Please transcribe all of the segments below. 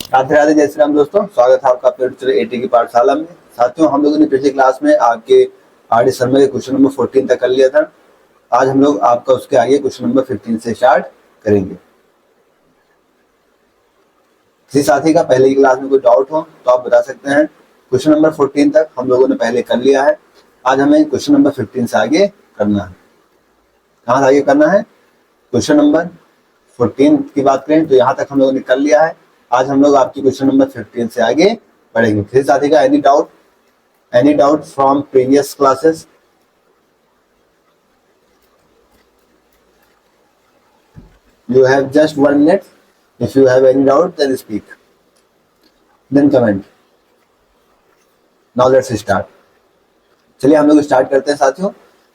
राधे राधे, जय श्री राम दोस्तों। स्वागत है आपका अपने टीचर एटी की पाठशाला में। साथियों, हम लोगों ने पिछली क्लास में आपके आर.डी. शर्मा के क्वेश्चन नंबर 14 तक कर लिया था। आज हम लोग आपका उसके आगे क्वेश्चन नंबर 15 से स्टार्ट करेंगे। किसी साथी का पहले की क्लास में कोई डाउट हो तो आप बता सकते हैं। क्वेश्चन नंबर 14 तक हम लोगों ने पहले कर लिया है। आज हमें क्वेश्चन नंबर 15 से आगे करना है। कहाँ से आगे करना है? क्वेश्चन नंबर 14 की बात करें तो यहाँ तक हम लोगों ने कर लिया है। आज हम लोग आपकी क्वेश्चन नंबर 15 से आगे बढ़ेंगे। किसी साथी का any doubt from previous classes? You have just 1 minute. If you have any doubt, then speak. Then comment. Now let's start. चलिए हम लोग स्टार्ट करते हैं साथियों।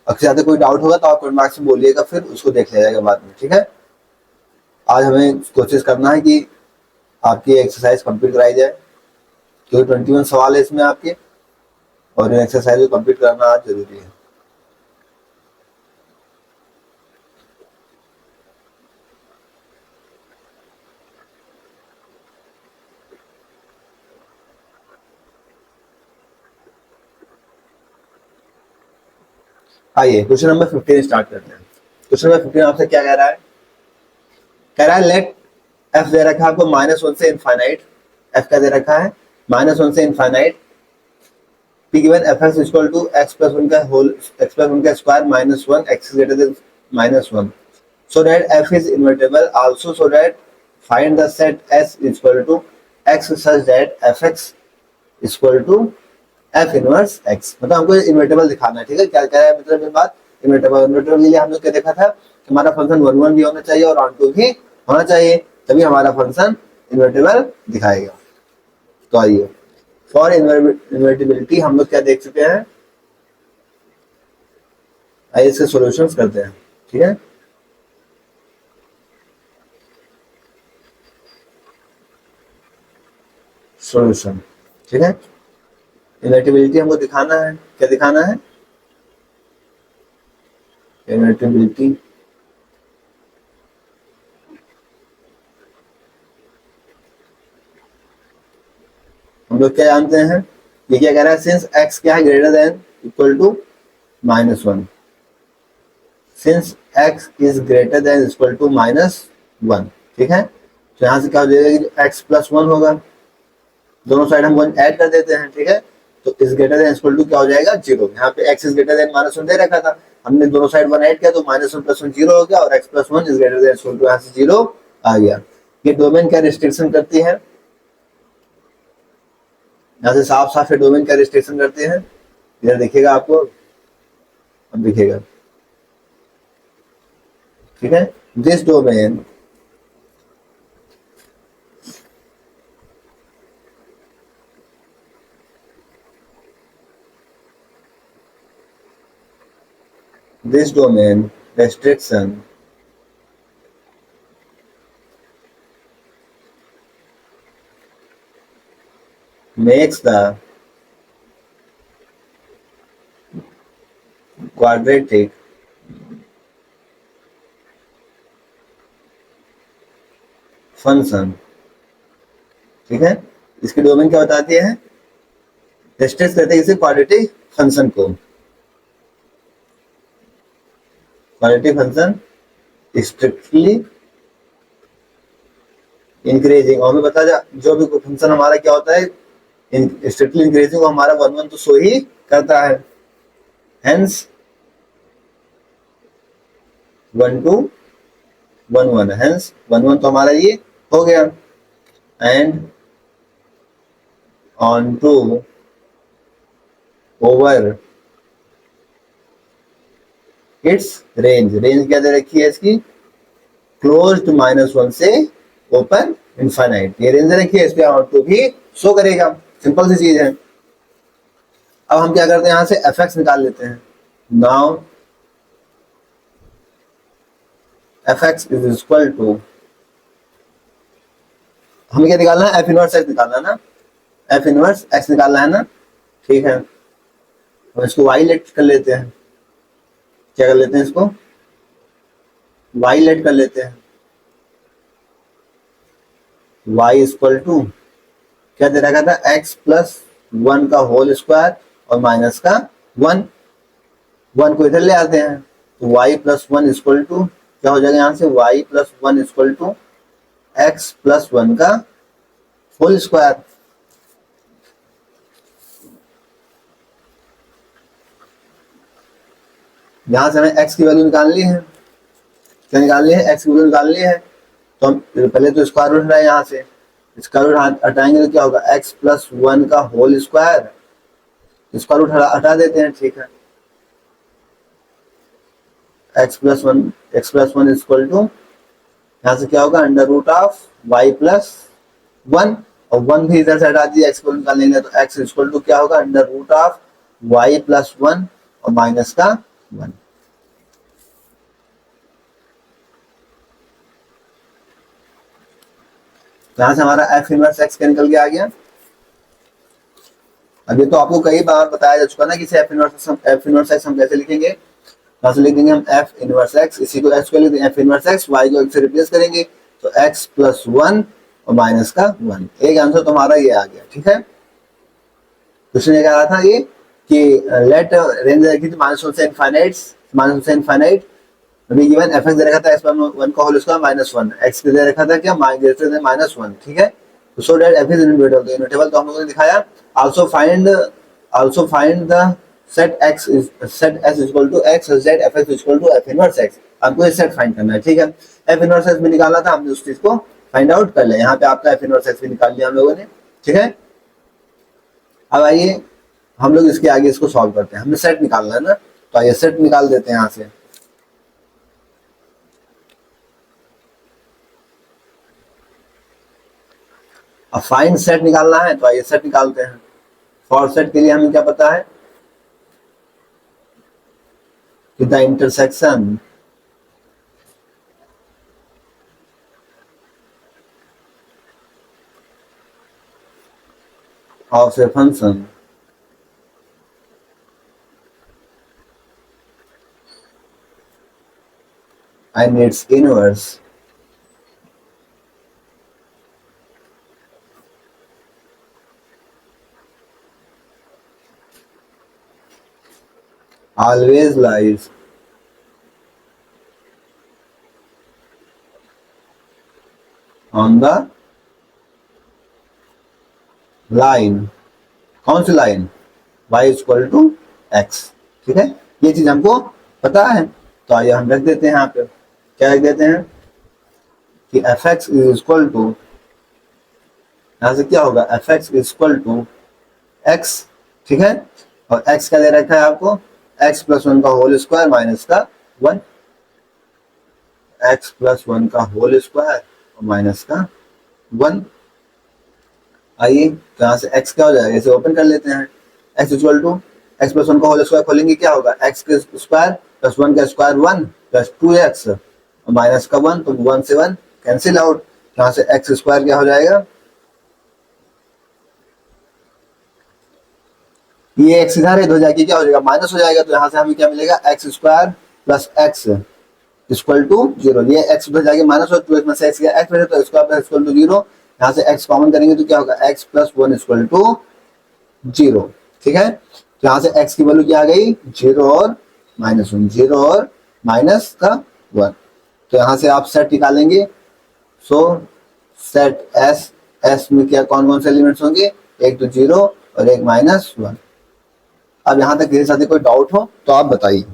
अक्सर ज़्यादा कोई डाउट होगा तो आप कमेंट बॉक्स में बोलिएगा, फिर उसको देख लिया जाएगा बाद में, ठीक है। आज हमें कोशिश करना है कि आपकी एक्सरसाइज कंप्लीट कराई जाए, क्योंकि 21 सवाल है इसमें आपके, और एक्सरसाइज को कंप्लीट करना आज जरूरी है। आइए क्वेश्चन नंबर 15 स्टार्ट करते हैं। क्वेश्चन नंबर 15 आपसे क्या कह रहा है? कह रहा है लेट एफ दे रखा है आपको -1 से इनफाइनाइट। एफ का दे रखा है -1 से infinite. P given f x equal to x plus 1 का होल एक्स प्लस 1 का square -1 x greater than -1 so that f is invertible, also so that find the set s equal to x such that fx equal to f inverse x। मतलब हमको invertible दिखाना है, ठीक है। क्या कह रहा है मतलब ये बात? इन्वर्टेबल के लिए हम लोग क्या देखा था? हमारा फंक्शन 1 1 भी होना चाहिए और ऑन 2 भी होना चाहिए, तभी हमारा फंक्शन इन्वर्टेबल दिखाएगा। तो आइए फॉर इन्वर्टिबिलिटी हम लोग क्या देख चुके हैं, आइए इसके सॉल्यूशंस करते हैं, ठीक है। सॉल्यूशन, ठीक है। इन्वर्टिबिलिटी हमको दिखाना है। क्या दिखाना है? इन्वर्टिबिलिटी हम लोग क्या जानते हैं? ये क्या कह रहा है? सिंस x क्या है? Greater than equal to -1। Since x is greater than equal to -1, ठीक है। तो यहाँ से क्या हो जाएगा कि x प्लस 1 होगा। दोनों साइड हम 1 ऐड कर देते हैं, ठीक है। तो is greater than equal to क्या हो जाएगा? 0। यहाँ पे x इज ग्रेटर देन -1 दे रखा था, हमने दोनों साइड 1 ऐड किया तो -1 प्लस 1 0 हो गया, और x plus 1 is greater than equal to यहाँ से 0 आ गया। ये डोमेन क्या रिस्ट्रिक्शन करती है? यहाँ से साफ साफ डोमेन का रिस्ट्रिक्शन करते हैं। इधर दिखेगा आपको, अब दिखेगा, ठीक है। This domain restriction makes the quadratic function, ठीक है। इसकी डोमेन क्या बताती है? रेस्ट्रिक्ट करते हैं इसे क्वाड्रेटिक फंक्शन को। क्वाड्रेटिक फंक्शन स्ट्रिक्टली इंक्रीजिंग, और हमें बता जा जो भी फंक्शन हमारा क्या होता है स्ट्रिक्टली इंक्रीजिंग, वो हमारा 1 1 तो शो ही करता है। हेंस 1 2 1 1, हेंस 1 1 तो हमारा ये हो गया। And on to over its range, range क्या दे रखी है इसकी? क्लोज टू -1 से ओपन इनफाइनाइट। ये रेंज रखी है, इस पे ऑन टू भी शो करेगा। सिंपल सी चीज है। अब हम क्या करते हैं? यहां से fx निकाल लेते हैं। Now fx is equal to, हमें क्या निकालना है? f इनवर्स x निकालना है ना, f इनवर्स x निकालना है ना, ठीक है। हम इसको y लेट कर लेते हैं। क्या कर लेते हैं? इसको y लेट कर लेते हैं। y इक्वल टू क्या दे रखा था, x+1 का होल स्क्वायर और माइनस का 1, 1 को इधर ले आते हैं तो y+1 इक्वल टू क्या हो जाएगा, यहाँ से y+1 इक्वल टू x+1 का होल स्क्वायर। यहां से हमें x की वैल्यू निकालनी है, क्या निकालनी है, x की वैल्यू निकालनी है। तो हम पहले तो स्क्वायर रूट हटाए, यहाँ से स्क्वायर रूट हटाएंगे तो क्या होगा, x+1 का होल स्क्वायर, स्क्वायर रूट हटा देते हैं, ठीक है। x+1 इक्वल टू यहाँ से क्या होगा, अंडर रूट ऑफ y+1 और 1 भी इधर से हटा दिया, x को निकालेंगे तो x इक्वल टू क्या होगा, अंडर रूट ऑफ y+1 और माइनस का 1। यहां से हमारा f इनवर्स x का निकल के आ गया। अब ये तो आपको कई बार बताया जा चुका ना कि f इनवर्स x हम कैसे लिखेंगे। यहाँ से लिख देंगे हम f इनवर्स x, इसी को x को लिख देंगे f इनवर्स x, y को x से रिप्लेस करेंगे तो x+1 और माइनस का 1। एक आंसर तुम्हारा ये आ गया, ठीक है। क्वेश्चन ये कह रहा था ये कि लेट रेंज रखी थी -1 से इनफाइनाइट, अभी गिवन fx दे रखा था x1 का होल स्क्वायर -1, x दे रखा था क्या, ग्रेटर देन -1, ठीक है। तो so that f is invertible, तो हम लोगों ने दिखाया। Also find the set x equal to x such that fx equal to f inverse x। आपको ये सेट फाइंड करना है, ठीक है। f इनवर्स x भी निकालना था, हमने उस चीज को फाइंड आउट कर लिया। यहाँ पे आपका f इनवर्स x भी निकाल लिया हम लोगों ने, ठीक है। अब आइए हम लोग इसके आगे इसको सॉल्व करते हैं, हमने सेट निकालना है ना, तो आइए सेट निकाल देते हैं यहाँ से। अब फाइंड सेट निकालना है तो आइए सेट निकालते हैं। फॉर सेट के लिए हमें क्या पता है कि the intersection of a function and its inverse always lies on the line, कौन सी line, y equal to x, ठीक है। ये चीज हमको पता है, तो आइए हम रख देते हैं यहाँ पे, क्या रख देते हैं कि fx इज इक्वल टू, यहाँ से क्या होगा, fx is equal to x, ठीक है। और x क्या दे रखा है आपको, x+1 का होल स्क्वायर माइनस का 1, x+1 का होल स्क्वायर और माइनस का 1। आइए तो यहाँ से x क्या हो जाएगा, इसे ओपन कर लेते हैं। x इक्वल टू x+1 का होल स्क्वायर खोलेंगे, क्या होगा, x के स्क्वायर प्लस 1 का स्क्वायर 1 प्लस 2x और माइनस का 1, तो 1 से 1 कैंसिल आउट, यहाँ से x स्क्वायर क्या हो जाएगा, ये x इधर हो जाएगी, क्या हो जाएगा, माइनस हो जाएगा। तो यहाँ से हमें क्या मिलेगा, x square plus x equal to 0, ये x उधर जाके माइनस हो, 2x में से x गया, x बचे तो स्क्वायर प्लस इक्वल टू 0, यहाँ से x कॉमन करेंगे तो क्या होगा, x+1 इक्वल टू 0, ठीक है। तो यहाँ से x की वैल्यू क्या आ गई, 0 और -1, 0 और माइनस का 1। तो यहाँ से आप सेट निकालेंगे, सो सेट s में क्या कौन कौन से एलिमेंट्स होंगे, एक तो 0 और एक -1। अब यहाँ तक किसी साथी कोई डाउट हो तो आप बताइए।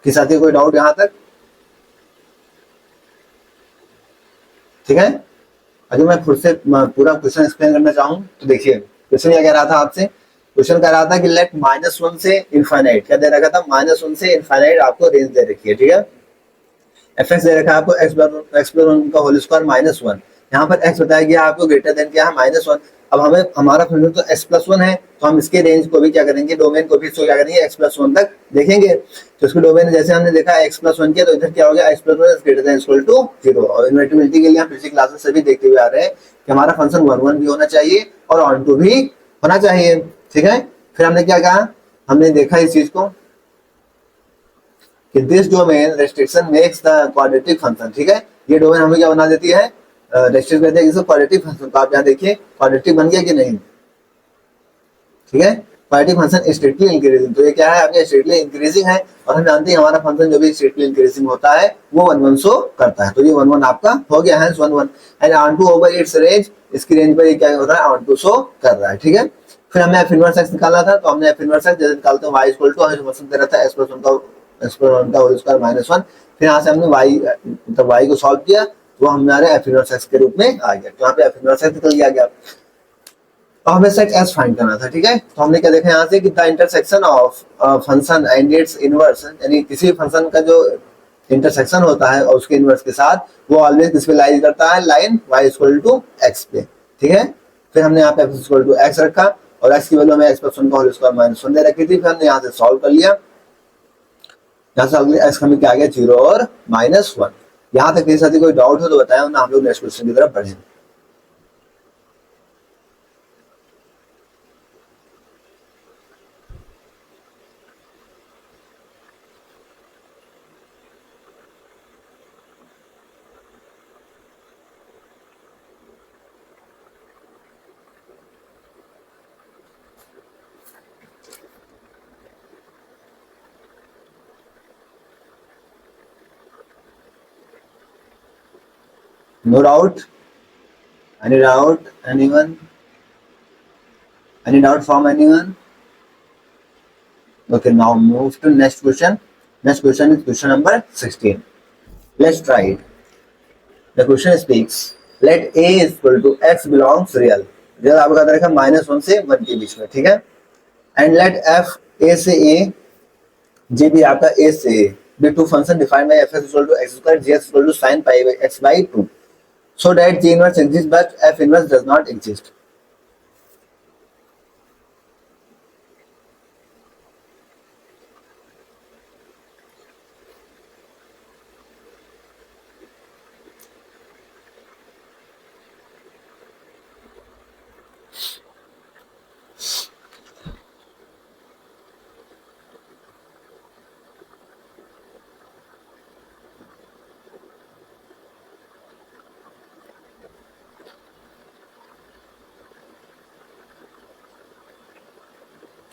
किसी साथी कोई डाउट यहाँ तक, ठीक है। अगर मैं फिर से पूरा क्वेश्चन एक्सप्लेन करना चाहूँ तो देखिए, क्वेश्चन क्या कह रहा था आपसे, क्वेश्चन कह रहा था कि लेट -1 से इनफाइनाइट, क्या दे रखा था, -1 से इनफाइनाइट आपको रेंज दे रखी है, ठीक है। fx दे रखा है आपको x+1 का होल स्क्वायर -1, यहाँ पर x बताया गया आपको ग्रेटर देन क्या है, -1। अब हमें हमारा फंक्शन तो x+1 है, तो हम इसके रेंज को भी क्या करेंगे, डोमेन को भी इसको क्या करेंगे, x+1 तक देखेंगे। तो इसको डोमेन जैसे हमने देखा x+1 किया, तो इधर क्या हो गया, x+1 is greater than equal to 0। और इनवर्टिबिलिटी के लिए हम पिछली क्लासेस से भी देखते हुए आ रहे हैं कि हमारा फंक्शन 1 1 भी होना चाहिए और ऑन टू भी होना चाहिए, ठीक है। फिर हमने क्या कहा, हमने देखा इस चीज को कि this domain restriction makes the quadratic function, ठीक है, ये डोमेन हमें क्या बना देती है, रेस्ट्रिक्ट करती है इसको क्वाड्रेटिक फंक्शन। तो आप यहाँ देखिए क्वाड्रेटिक बन गया कि नहीं, ठीक है, क्वाड्रेटिक फंक्शन स्ट्रिक्टली इंक्रीजिंग, तो ये क्या है आपके स्ट्रिक्टली इंक्रीजिंग है, और हम जानते हैं हमारा फंक्शन जो भी स्ट्रिक्टली इंक्रीजिंग होता है वो 1 1 शो करता है, तो ये 1 1 आपका हो गया है 1 1 and on to over its range, इसकी रेंज पर ये क्या हो रहा है ऑन टू शो कर रहा है, ठीक है। फिर हमने एफ इनवर्स एक्स निकाला था, तो हमने एफ इनवर्स एक्स जैसे निकालते हैं y इक्वल टू हमें फंक्शन दे रहा था x प्लस 1 का होल स्क्वायर माइनस 1, फिर यहाँ से हमने y मतलब y को सॉल्व किया तो हमारे एफ इनवर्स एक्स के रूप में आ गया, तो यहाँ पे एफ इनवर्स एक्स निकल गया। तो हमें सेट एस फाइंड करना था, ठीक है, तो हमने क्या देखा यहाँ से कि the intersection of function and it's inverse, यानी किसी फंक्शन का जो इंटरसेक्शन होता है और उसके इनवर्स के साथ वो ऑलवेज किस पे लाइज करता है, line y equal to x पे, ठीक है। फिर हमने यहाँ पे x इक्वल टू x रखा और x की वैल्यू हमें x प्लस 1 का होल स्क्वायर माइनस 1 दे रखी थी, फिर हमने यहाँ से सॉल्व कर लिया, यहाँ से अगले x हमें क्या आ गया 0 और -1। यहाँ तक किसी साथी कोई डाउट हो तो बताया, वरना हम लोग नेक्स्ट क्वेश्चन की तरफ बढ़े। No doubt? Any doubt? Anyone? Any doubt from anyone? Okay, now move to next question. Next question is question number 16. Let's try it. The question speaks. Let a is equal to x belongs real. real आपका आता है -1 से 1 के बीच में, ठीक है। And let f a से a, g भी आपका a से a, be two function defined by f(x) equal to x square, g(x) equal to sin pi by x by 2. So that G inverse exists but F inverse does not exist.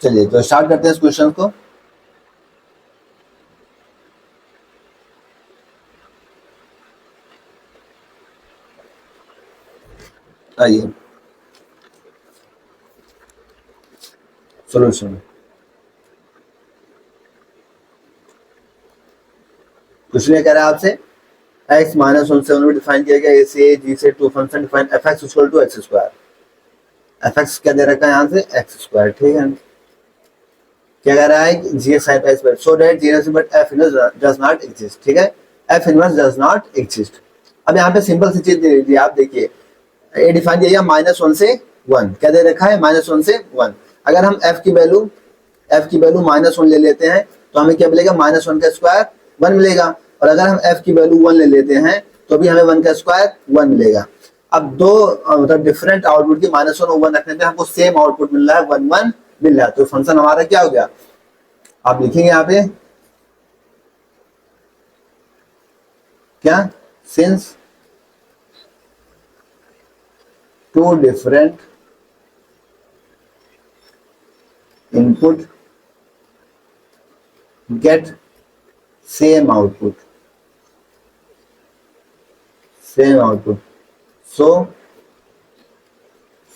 चलिए तो start करते हैं इस question को। आइए solution. Question ये कह रहा है आपसे x -1 से 1 डिफाइन किया गया, a से g से to function define fx equal to x square, fx क्या दे रखा है यहाँ से x स्क्वायर, ठीक है। क्या कह रहा है g sin pi square, so that g inverse but f inverse does not exist, ठीक है, f inverse does not exist. अब यहाँ पे सिंपल सी चीज दे दीजिए, आप देखिए a डिफाइन किया -1 से 1, क्या दे रखा है -1 से 1। अगर हम f की वैल्यू -1 ले लेते हैं तो हमें क्या मिलेगा, -1 का स्क्वायर 1 मिलेगा, और अगर हम f की वैल्यू 1 ले लेते हैं तो भी हमें 1 का स्क्वायर 1 मिलेगा। अब दो मतलब डिफरेंट आउटपुट की -1 और 1 रखने पे हमको सेम आउटपुट मिल रहा है, 1 1 मिल रहा है, तो फंक्शन हमारा क्या हो गया, आप लिखेंगे यहाँ पे क्या, since to different input get same output, so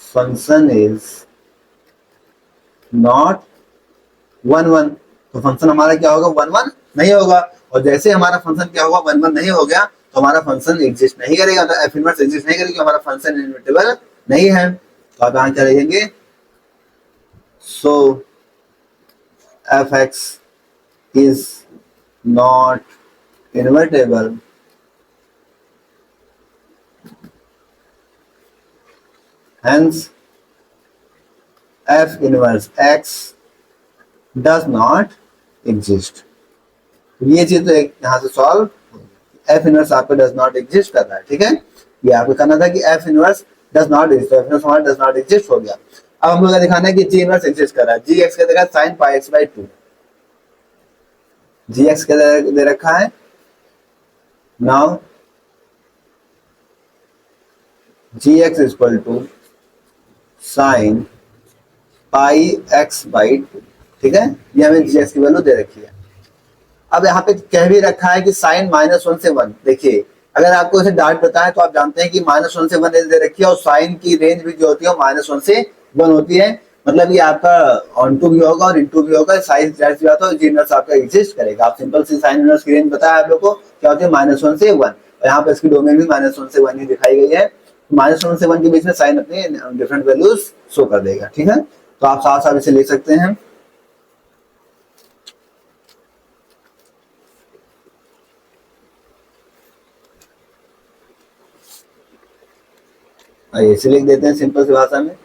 function is not 1 1, तो फंक्शन हमारा क्या होगा 1 1 नहीं होगा, और जैसे हमारा फंक्शन क्या होगा 1 1 नहीं हो गया तो हमारा फंक्शन एग्जिस्ट नहीं करेगा, तो एफ इनवर्स एग्जिस्ट नहीं करेगा, हमारा फंक्शन इनवर्टेबल नहीं है। तो आप यहाँ क्या लिखेंगे, so f x is not invertible, hence f inverse x does not exist। ये चीज तो एक यहाँ से सॉल्व, f इनवर्स आपको does not exist कर रहा है, ठीक है, ये आपको करना था कि f inverse does not exist, f inverse हमारा does not exist हो गया। अब हम लोग का दिखाना है कि जी इनवर्स एग्जिस्ट कर रहा है। जी एक्स का देखा sine pi x by two, G x का दे रखा है। Now G x is equal to sine pi x by two, ठीक है, ये हमें जी एक्स की वैल्यू दे रखी है। अब यहाँ पे कह भी रखा है कि साइन -1 से 1, देखिए अगर आपको इसे डार्ट बताए तो आप जानते हैं कि -1 से 1 दे रखी है और साइन की रेंज भी जो होती है -1 से 1 होती है, मतलब ये आपका ऑन टू भी होगा और इनटू भी होगा, साइन जाहिर सी बात है जी इनवर्स आपका एग्जिस्ट करेगा। आप सिंपल सी साइन इनवर्स की रेंज बताया आप लोग को क्या होती है -1 से 1, और यहाँ पे इसकी डोमेन भी -1 से 1 ही दिखाई गई है। -1 से 1 के बीच में साइन अपनी डिफरेंट वैल्यूज शो कर देगा, ठीक है, तो आप साथ साथ इसे लिख सकते हैं। इसे लिख देते हैं सिंपल सी भाषा में,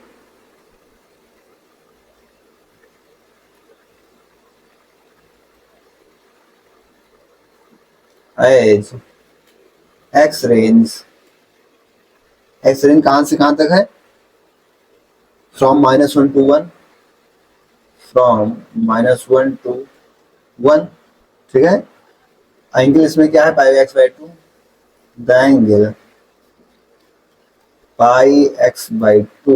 as x range, x range कहां से कहां तक है, फ्रॉम -1 to 1, फ्रॉम -1 to 1, ठीक है। एंगल इसमें क्या है, pi x by two, the angle pi x by two,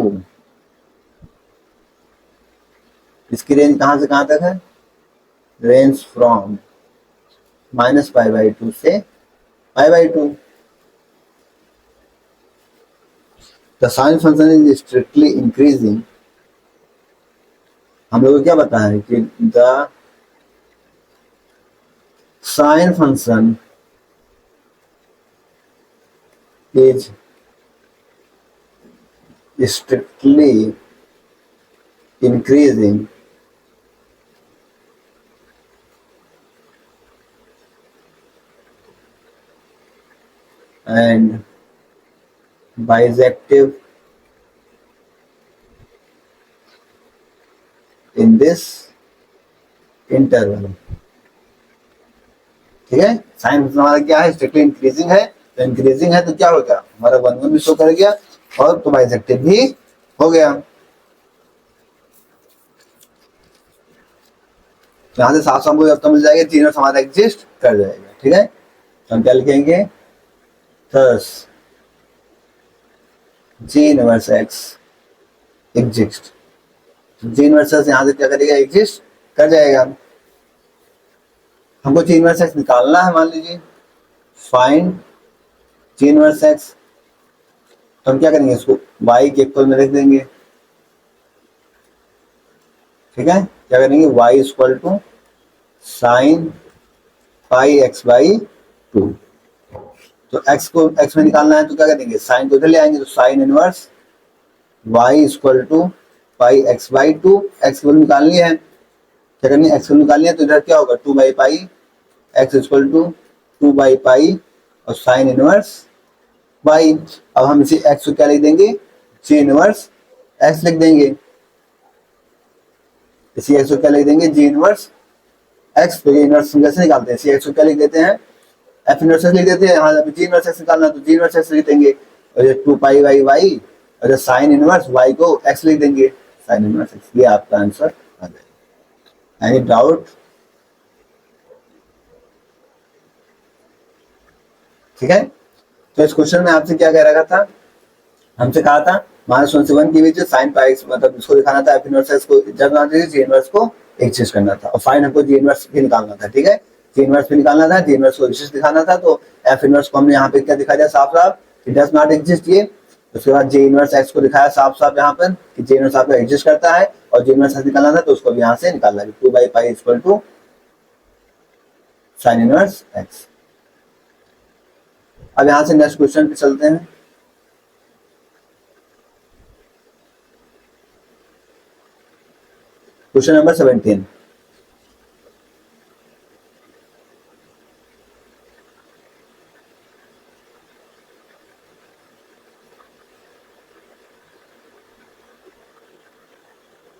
इसकी रेंज कहां से कहां तक है, रेंज फ्रॉम -पाई बाई टू से pi by two. The sine function is strictly increasing, हम लोग को क्या बताया है कि the sine function is strictly increasing and bisective in this interval, ठीक है। साइन हमारा क्या है, स्ट्रिक्टली इंक्रीजिंग है, तो इंक्रीजिंग है तो क्या हो गया, हमारा 1 भी शो कर गया और तो बाइसेक्टिव भी हो गया। तो यहाँ से 700 को जब मिल जाएगा, तीनों हमारा एग्जिस्ट कर जाएगा, ठीक है। तो हम क्या लिखेंगे, थस जी इनवर्स एक्स एग्जिस्ट, जी इनवर्स यहाँ से क्या करेगा, एग्जिस्ट कर जाएगा। हमको जी इनवर्स एक्स निकालना है, मान लीजिए फाइंड जी इनवर्स एक्स, तो हम क्या करेंगे, इसको y के इक्वल में रख देंगे, ठीक है। क्या करेंगे, y equal to sine pi x by two, तो x को x में निकालना है तो क्या करेंगे, साइन को इधर ले आएंगे, तो sine inverse y equal to pi x by two, x को निकालनी है, क्या करनी है, एक्स को निकालनी है, तो इधर क्या होगा 2/पाई, एक्स इक्वल टू 2/पाई और साइन इनवर्स y। अब हम इसी x को क्या लिख देंगे, जी इनवर्स x लिख देंगे, इसी x को क्या लिख देंगे, जी इनवर्स x, तो ये इनवर्स कैसे निकालते हैं, इसी x को क्या लिख देते हैं, f इनवर्स लिख देते हैं। हाँ, जी इनवर्स x निकालना तो जी इनवर्स x लिख देंगे, और ये 2π/y और साइन इनवर्स y को x लिख देंगे, साइन इनवर्स x, ये आपका आंसर आ जाएगा। एनी डाउट, ठीक है। तो इस क्वेश्चन में आपसे क्या कह रखा था, हमसे कहा था -1 से 1 के बीच साइन पाई एक्स, मतलब इसको दिखाना था, f इनवर्स x को जब जी इनवर्स को एग्जिस्ट करना था, और फाइन हमको जी इनवर्स भी निकालना था, ठीक है। जी इनवर्स भी निकालना था, जी इनवर्स को एग्जिस्ट दिखाना था, तो f इनवर्स को हमने यहाँ पे क्या दिखा दिया, साफ साफ कि डज नॉट एग्जिस्ट ये। उसके बाद जी इनवर्स x को दिखाया साफ साफ यहाँ पर कि जी इनवर्स आपका एग्जिस्ट करता है, और जी इनवर्स x निकालना था तो उसको भी यहाँ से निकालना है, two by pi equal to sine inverse x। अब यहाँ से नेक्स्ट क्वेश्चन पे चलते हैं। क्वेश्चन नंबर 17,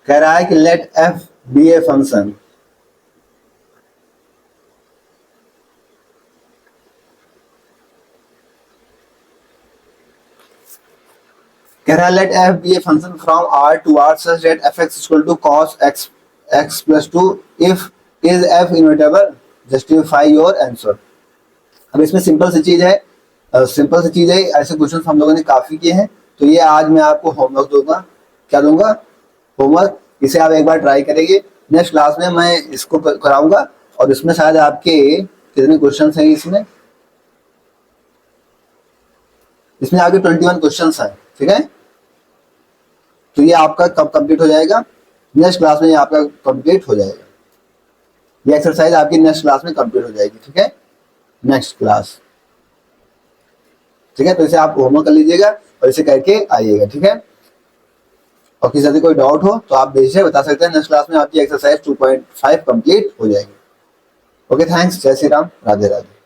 कह रहा है कि let f be a function कह रहा है let F be a function from R to R such that F x equal to cos x x plus two if is F invertible, justify your answer. अब इसमें simple सी चीज है, ऐसे question हम लोगों ने काफी किए हैं, तो ये आज मैं आपको होमवर्क दूंगा। क्या दूंगा? होमवर्क। इसे आप एक बार ट्राई करेंगे, नेक्स्ट क्लास में मैं इसको कराऊंगा, और इसमें शायद आपके कितने क्वेश्चन हैं इसमें आपके 21 क्वेश्चन हैं, ठीक है। तो ये आपका कब कंप्लीट हो जाएगा? नेक्स्ट क्लास में ये आपका कंप्लीट हो जाएगा, ये एक्सरसाइज आपकी नेक्स्ट क्लास में कंप्लीट हो जाएगी, ठीक है, नेक्स्ट क्लास, ठीक है। तो इसे आप होमवर्क कर लीजिएगा और इसे करके आइएगा, ठीक है। और किसी से कोई डाउट हो तो आप बेझिझक बता सकते हैं, नेक्स्ट क्लास में आपकी एक्सरसाइज 2.5 कंप्लीट हो जाएगी। ओके, थैंक्स, जय श्री राम, राधे राधे।